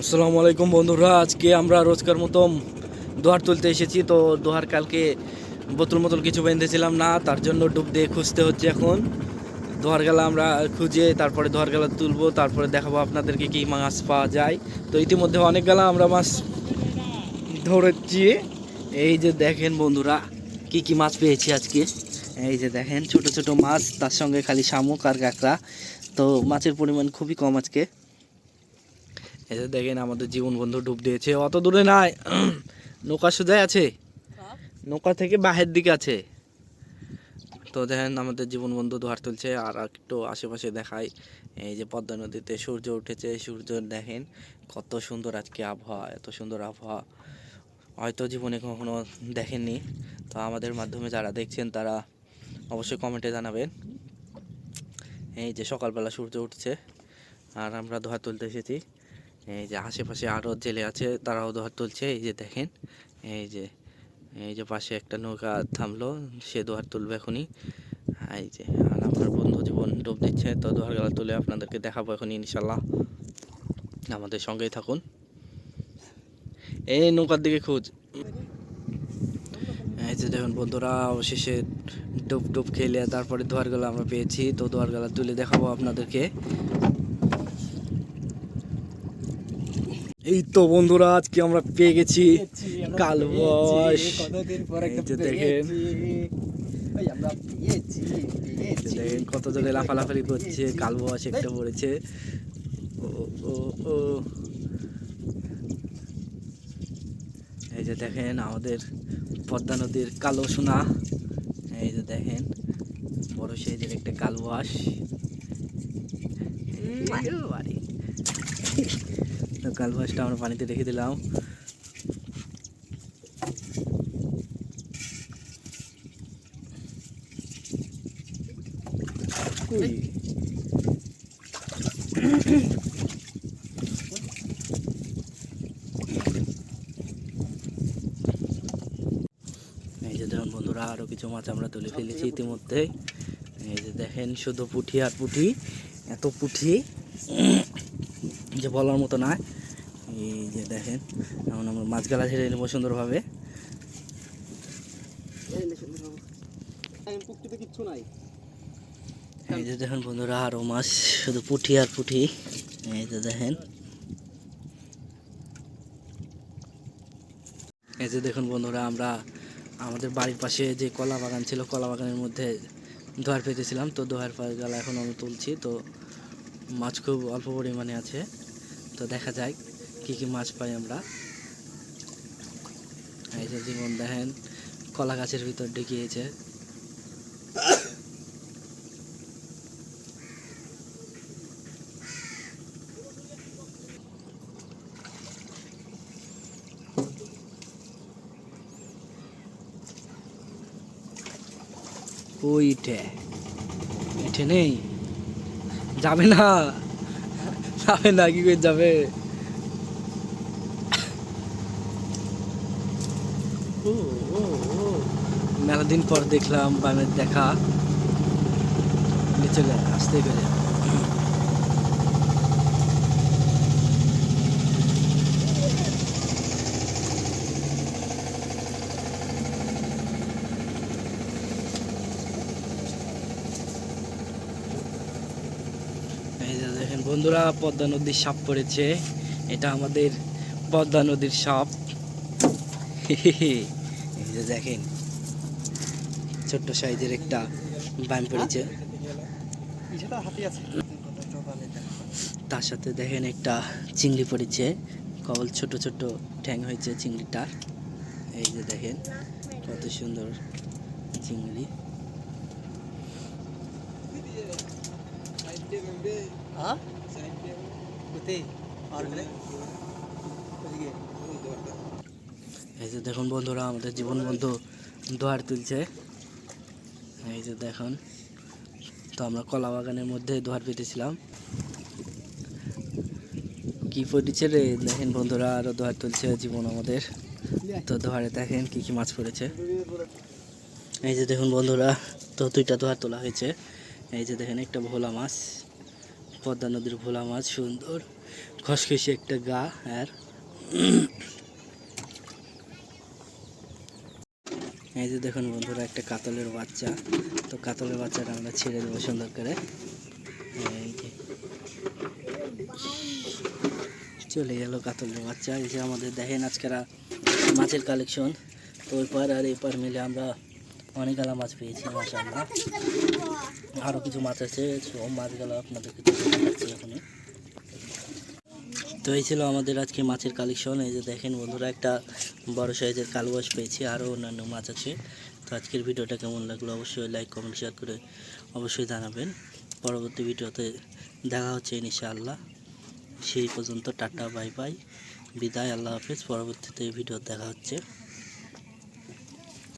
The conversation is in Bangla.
আসসালামু আলাইকুম বন্ধুরা, আজকে আমরা রোজকার মতো দোহার তুলতে এসেছি। তো দোহার কালকে বোতল মোতল কিছু বেঁধেছিলাম না, তার জন্য ডুব দিয়ে খুঁজতে হচ্ছে। এখন দোহার গেলা আমরা খুঁজে তারপরে দোহার গেলা তুলবো, তারপরে দেখাবো আপনাদেরকে কি মাছ পাওয়া যায়। তো ইতিমধ্যে অনেক গেলা আমরা মাছ ধরেছি। এই যে দেখেন বন্ধুরা, কি কি মাছ পেয়েছি আজকে। এই যে দেখেন ছোট ছোট মাছ, তার সঙ্গে খালি শামুক আর কাঁকড়া। তো মাছের পরিমাণ খুবই কম আজকে। এই যে দেখেন আমাদের জীবন বন্ধু ডুব দিয়েছে, অত দূরে নাই, নৌকা সোজাই আছে, নৌকা থেকে বাহের দিকে আছে। তো দেখেন আমাদের জীবন বন্ধু দোহার তুলছে। আর একটু আশেপাশে দেখাই, এই যে পদ্মা নদীতে সূর্য উঠেছে। সূর্য দেখেন কত সুন্দর আজকে আবহাওয়া, এত সুন্দর আবহাওয়া হয়তো জীবনে কখনো দেখেননি। তো আমাদের মাধ্যমে যারা দেখছেন তারা অবশ্যই কমেন্টে জানাবেন। এই যে সকালবেলা সূর্য উঠছে আর আমরা দোহার তুলতে এসেছি। এই যে আশেপাশে আরও জেলে আছে, তারাও দোহার তুলছে। এই যে দেখেন, এই যে এই যে পাশে একটা নৌকা থামলো, সে দোহার তুলবে এখনই। এই যে আর আমার বন্ধু জীবন ডুব দিচ্ছে। তো দোহার গেলা তুলে আপনাদেরকে দেখাবো এখন ইনশাল্লাহ, আমাদের সঙ্গেই থাকুন। এই নৌকার দিকে খোঁজ। এই যে দেখুন বন্ধুরা, অবশেষে ডুব ডুব খেলে তারপরে দোহার গেলা আমরা পেয়েছি। তো দোহার গেলা তুলে দেখাবো আপনাদেরকে। এই তো বন্ধুরা, আজকে আমরা পেয়ে গেছি কালবাস। দেখেন দেখেন কত জোরে লাফালাফালি করছে, কালবাস একটা পড়েছে। ও ও ও এই যে দেখেন আমাদের পদ্মা নদীর কালো সোনা। এই যে দেখেন বড় সাইজের একটা কালবাস। কালবাসটা আমরা পানিতে রেখে দিলাম। এই যে দেখুন বন্ধুরা, আরো কিছু মাছ আমরা তুলে ফেলেছি ইতিমধ্যে। এই যে দেখেন শুধু পুঁটি আর পুঁটি, এত পুঁটি যে বলার মতো না। এই যে দেখেন এখন আমরা মাছগুলা ছেড়ে নেবো সুন্দরভাবে। এই যে দেখেন বন্ধুরা, আরো মাছ শুধু পুঁটি আর পুঁটি। এই যে দেখেন, এই যে দেখুন বন্ধুরা, আমরা আমাদের বাড়ির পাশে যে কলা বাগান ছিল, কলা বাগানের মধ্যে দোয়ার পেতেছিলাম। তো দোয়ার গেলা এখন আমি তুলছি। তো মাছ খুব অল্প পরিমাণে আছে, তো দেখা যায় কি কি মাছ পাই আমরা। এই যে জীবন দেখেন কলা গাছের ভিতর ঢুকিয়েছে। ওইটে ইটে নেই, যাবে না, যাবে না, কি করে যাবে। ও ও ও মেলা দিন পর দেখলাম বামের দেখা, চলে আসতে করে। এই যে দেখেন বন্ধুরা, পদ্মা নদীর সাপ পড়েছে। এটা আমাদের পদ্মা নদীর সাপ। এই যে দেখেন ছোট্ট সাইজের একটা বান পড়েছে। তার সাথে দেখেন একটা চিংড়ি পড়েছে, কেবল ছোট ছোট ঠ্যাং হয়েছে চিংড়িটার। এই যে দেখেন কত সুন্দর চিংড়ি। এই যে দেখুন বন্ধুরা, আমাদের জীবন বন্ধু দোয়ার তুলছে। এই যে দেখুন, তো আমরা কলা বাগানের মধ্যে দোয়ার পেতেছিলাম। কি পড়েছে রে, দেখেন বন্ধুরা আরো দোয়ার তুলছে জীবন আমাদের। তো দোয়ারে দেখেন কি কি মাছ পড়েছে। এই যে দেখুন বন্ধুরা, তো দুইটা দোয়ার তোলা হয়েছে। এই যে দেখেন একটা ভোলা মাছ, পদ্মা নদীর ভোলা মাছ, সুন্দর। খসখসে একটা গা। আর এই যে দেখুন বন্ধুরা, একটা কাতলের বাচ্চা। তো কাতলের বাচ্চাটা আমরা ছেড়ে দেবো সুন্দর করে। এই যে চলে গেল কাতলের বাচ্চা। এই যে আমাদের দেখেন আজকেরা মাছের কালেকশন। তো ওই পার আর এই পার মিলে আমরা অনেকগুলা মাছ পেয়েছি মাশাআল্লাহ। আরও কিছু মাছ আছে, সব মাছগুলো আপনাদেরকে দেখাচ্ছি এখনই। তো এই ছিল আমাদের আজকে মাছের কালেকশন। এই যে দেখেন বন্ধুরা, একটা বড় সাইজের কালবাস পেয়েছি, আরও অন্যান্য মাছ আছে। তো আজকের ভিডিওটা কেমন লাগলো অবশ্যই লাইক কমেন্ট শেয়ার করে অবশ্যই জানাবেন। পরবর্তী ভিডিওতে দেখা হচ্ছে ইনশাআল্লাহ। সেই পর্যন্ত টাটা বাই বাই, বিদায়, আল্লাহ হাফেজ। পরবর্তীতে ভিডিও দেখা হচ্ছে।